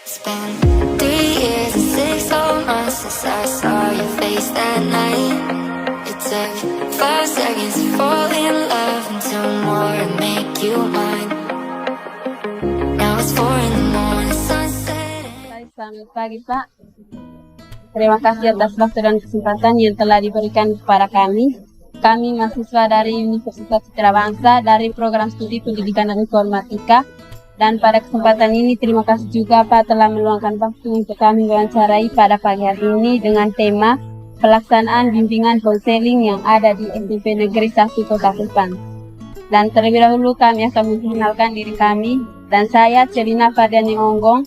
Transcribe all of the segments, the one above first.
It's been 3 years and 6 whole months since I saw your face that night. It took 5 seconds to fall in love and 2 more to make you mine. Now it's 4 in the morning, sunset. Selamat pagi Pak. Terima kasih atas waktu dan kesempatan yang telah diberikan kepada kami. Kami mahasiswa dari Universitas Citra Bangsa dari program studi pendidikan dan informatika. Dan pada kesempatan ini terima kasih juga Pak telah meluangkan waktu untuk kami wawancarai pada pagi hari ini dengan tema pelaksanaan bimbingan konseling yang ada di SMP Negeri 1 Kota Kupang. Dan terlebih dahulu kami akan memperkenalkan diri kami, dan saya Celina Fardiani Onggong.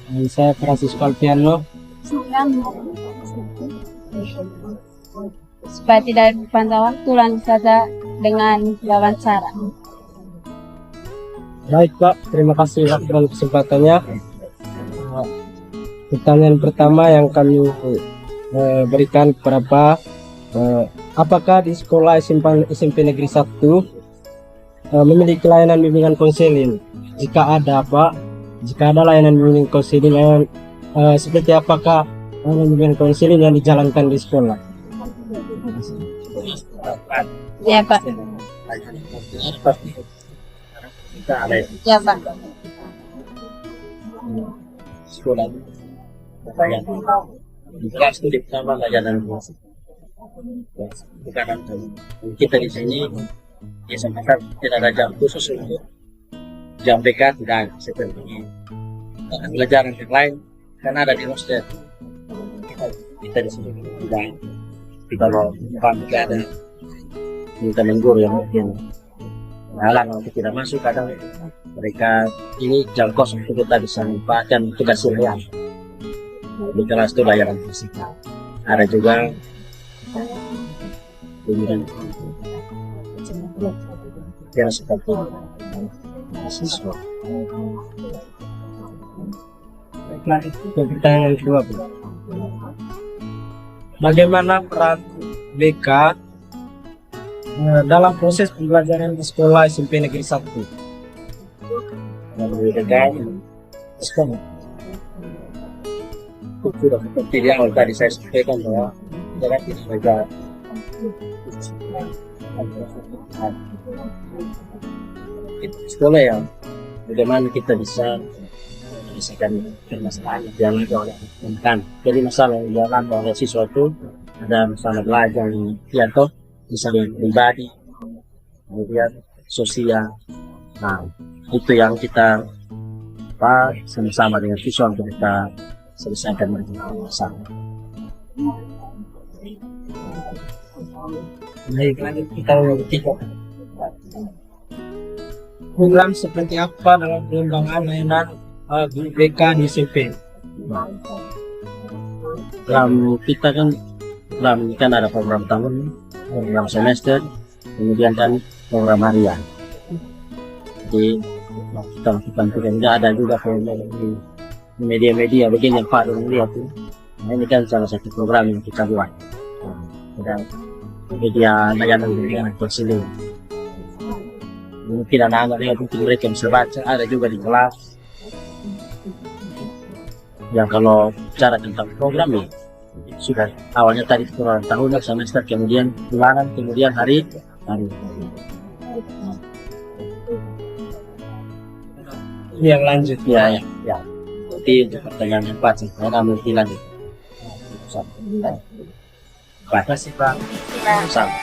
Dan saya Francisco Alfiano. Supaya tidak berpanjang waktu, langsung saja dengan wawancara. Baik Pak, terima kasih waktu dan kesempatannya. Pertanyaan pertama yang kami berikan kepada Pak, apakah di sekolah SMP Negeri 1 memiliki layanan bimbingan konseling? Jika ada Pak, jika ada layanan bimbingan konseling, seperti apakah bimbingan konseling yang dijalankan di sekolah? Ya Pak. Ya Pak. Sekolah kelas studi pertama layanan bukan kita di sini disampaikan tidak ada jam khusus untuk jam BK, tidak seperti ini. Pelajaran yang lain karena ada di roster kita di sini tidak. Kalau kami ada minta guru yang mungkin halang untuk tidak masuk, kadang mereka ini jam kosong untuk kita bisa manfaatkan tugas harian di kelas itu layanan fisika. Ada juga bimbingan yang seperti mahasiswa. Baiklah, itu pertanyaan kedua. Bagaimana peran BK dalam proses pembelajaran di sekolah SMP Negeri 1? Sekolah sudah seperti yang tadi saya sampaikan bahwa jangan kita belajar sekolah yang bagaimana kita bisa menyelesaikan permasalahan yang ada oleh teman. Jadi masalah yang dialami oleh siswa itu ada masalah belajar atau misalnya pribadi, kemudian sosial. Nah, itu yang kita sama-sama dengan siswa untuk kita selesaikan masalah. Baik, lanjut kita ketiga. Program seperti apa dalam pengembangan layanan BK di SMP? Program kita kan ada program tahun, program semester, kemudian kan program harian. Jadi kita lakukan juga ada juga di media-media begini yang Pak lihat itu. Nah, ini kan salah satu program yang kita buat. Dan media layanan bimbingan konseling. Mungkin anak-anak yang mungkin mereka bisa baca, ada juga di kelas. Yang kalau bicara tentang program ini sudah awalnya tadi program tahunan, semester, kemudian bulanan, kemudian hari. Yang lanjut ya. Jadi untuk pertanyaan yang Pak, saya akan lanjut. Terima kasih Pak. Sama.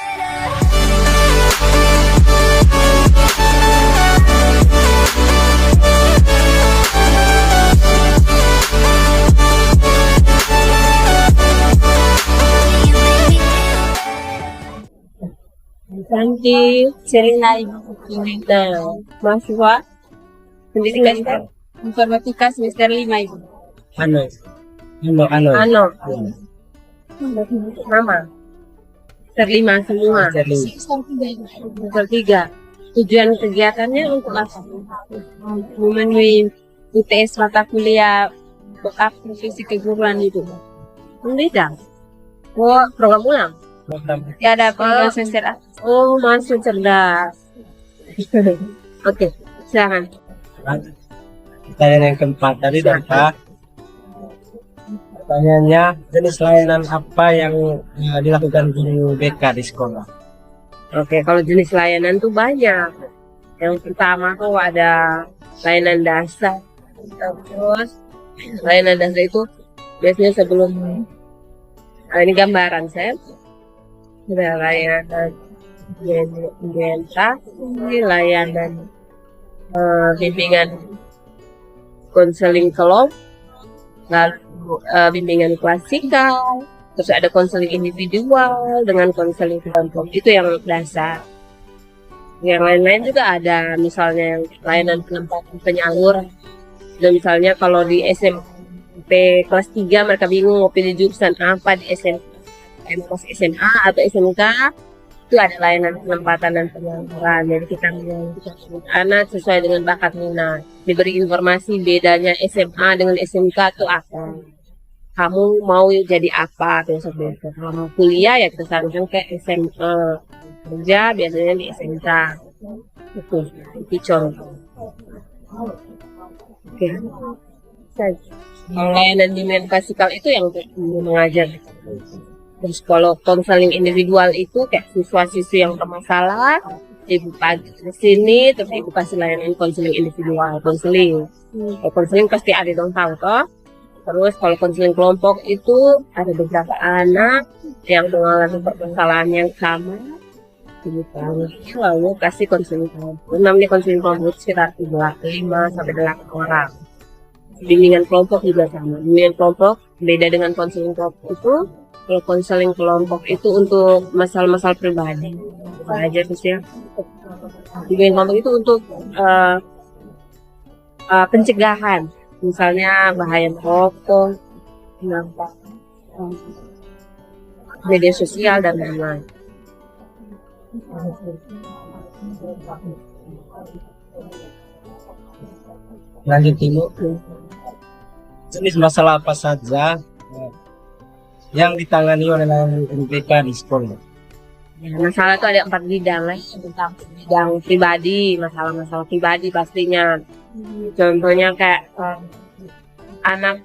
Santi Celina mahasiswa pendidikan informatika semester 5 Ibu. Ano. Nama semester 5 semua. Semester 3. Tujuan kegiatannya untuk apa? Memenuhi UTS mata kuliah backup profesi keguruan itu. Tidak. Oh, program ulang. Ya ada program semester A. Oh, masih cerdas. Oke, silakan. Pertanyaan yang keempat tadi dari Pak, Pertanyaannya, jenis layanan apa yang dilakukan guru BK di sekolah? Oke, kalau jenis layanan tuh banyak. Yang pertama tuh ada layanan dasar. Terus layanan dasar itu biasanya sebelum ini gambaran saya. Ada layanan orientasi, layanan bimbingan konseling kelompok, lalu bimbingan klasikal, terus ada konseling individual dengan konseling kelompok. Itu yang dasar. Yang lain-lain juga ada, misalnya yang layanan penempatan penyalur. Dan misalnya kalau di SMP kelas 3 mereka bingung mau pilih jurusan apa di SMA atau SMK, itu ada layanan penempatan dan penyaluran. Jadi kita anak sesuai dengan bakat minat, diberi informasi bedanya SMA dengan SMK itu apa, kamu mau jadi apa besok-besok. Kalau kuliah ya kita sarankan ke SMA, kerja biasanya di SMK. Itu contoh. Oke. Kalau layanan bimbingan klasikal itu yang mengajar. Terus kalau konseling individual itu kayak siswa-siswi yang bermasalah, ibu pagi ke sini, terus ibu kasih layanan konseling individual, konseling. Kalau konseling pasti ada dong tahu toh. Terus kalau konseling kelompok itu ada beberapa anak yang mengalami permasalahan yang sama, gitu. Lalu kasih konseling kelompok. Namanya konseling kelompok sekitar 5 sampai 8 orang. Bimbingan kelompok juga sama. Bimbingan kelompok beda dengan konseling kelompok itu. Kalau konseling kelompok itu untuk masalah-masalah pribadi, aja terus ya. Bimbingan kelompok itu untuk pencegahan, misalnya bahaya merokok, media sosial dan lain-lain. Lanjut Ibu, jenis masalah apa saja yang ditangani oleh layanan guru BK di sekolah? Ya, masalah itu ada 4 bidang lah, tentang bidang pribadi, masalah-masalah pribadi pastinya. Contohnya kayak anak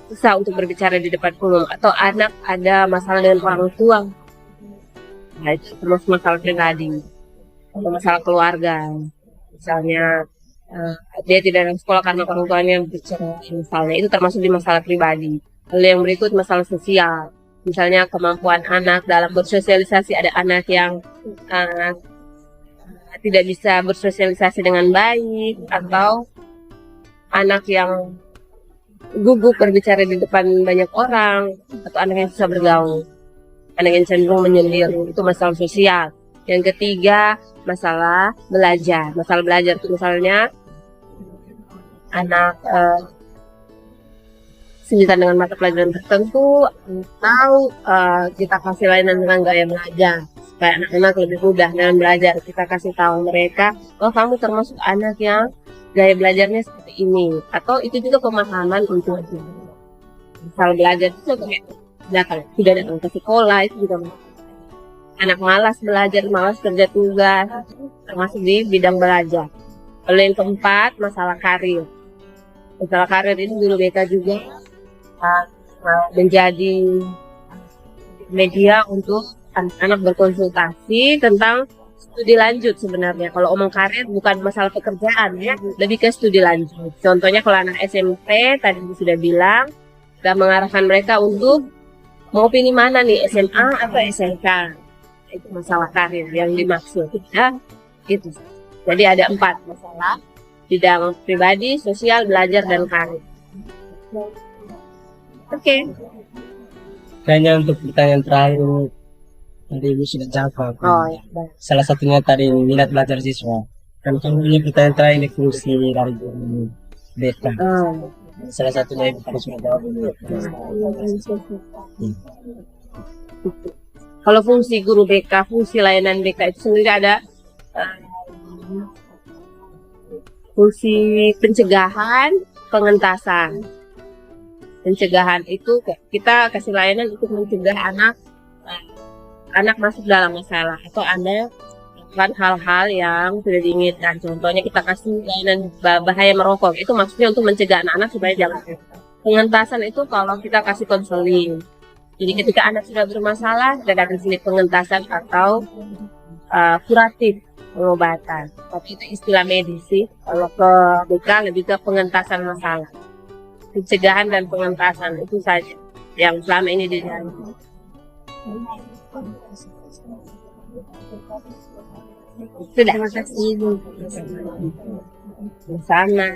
susah untuk berbicara di depan umum, atau anak ada masalah dengan orang tua. Nah, itu termasuk masalah pribadi atau masalah keluarga. Misalnya dia tidak dalam sekolah karena orang tuanya bercerai, misalnya itu termasuk di masalah pribadi. Lalu yang berikut masalah sosial, misalnya kemampuan anak dalam bersosialisasi. Ada anak yang tidak bisa bersosialisasi dengan baik, atau anak yang gugup berbicara di depan banyak orang, atau anak yang susah bergaul, anak yang cenderung menyendiri. Itu masalah sosial. Yang ketiga masalah belajar. Masalah belajar itu misalnya anak kesulitan dengan mata pelajaran tertentu, atau kita kasih layanan dengan gaya belajar supaya anak-anak lebih mudah dalam belajar. Kita kasih tahu mereka, oh kamu termasuk anak yang gaya belajarnya seperti ini. Atau itu juga pemahaman untuk misal belajar itu tidak datang ke sekolah, itu juga anak malas belajar, malas kerja tugas, termasuk di bidang belajar. Lalu yang keempat masalah karir. Masalah karir ini guru BK juga menjadi media untuk anak-anak berkonsultasi tentang studi lanjut sebenarnya. Kalau omong karir bukan masalah pekerjaan ya, lebih ke studi lanjut. Contohnya kalau anak SMP tadi sudah bilang, kita mengarahkan mereka untuk mau pilih mana nih, SMA atau SMK. Itu masalah karir yang dimaksud ya, gitu. Jadi ada 4 masalah: bidang pribadi, sosial, belajar, dan karir. Oke. Kayaknya untuk pertanyaan terakhir tadi Ibu sudah jawab. Oh ya, baik. Salah satunya tadi minat belajar siswa. Kan kamu punya pertanyaan terakhir ini fungsi dari guru BK. Salah satunya Ibu sudah jawab. Kalau fungsi guru BK, fungsi layanan BK itu sendiri ada fungsi pencegahan, pengentasan. Pencegahan itu kita kasih layanan untuk mencegah anak masuk dalam masalah, atau Anda melakukan hal-hal yang tidak diinginkan. Contohnya kita kasih layanan bahaya merokok. Itu maksudnya untuk mencegah anak-anak supaya jangan. Pengentasan itu kalau kita kasih konseling. Jadi ketika anak sudah bermasalah, kita datang sini pengentasan atau kuratif pengobatan. Tapi itu istilah medis sih. Kalau ke BK lebih ke pengentasan masalah. Pencegahan dan pengentasan itu saja yang selama ini dijalani. Sudah. Terima kasih. Sama.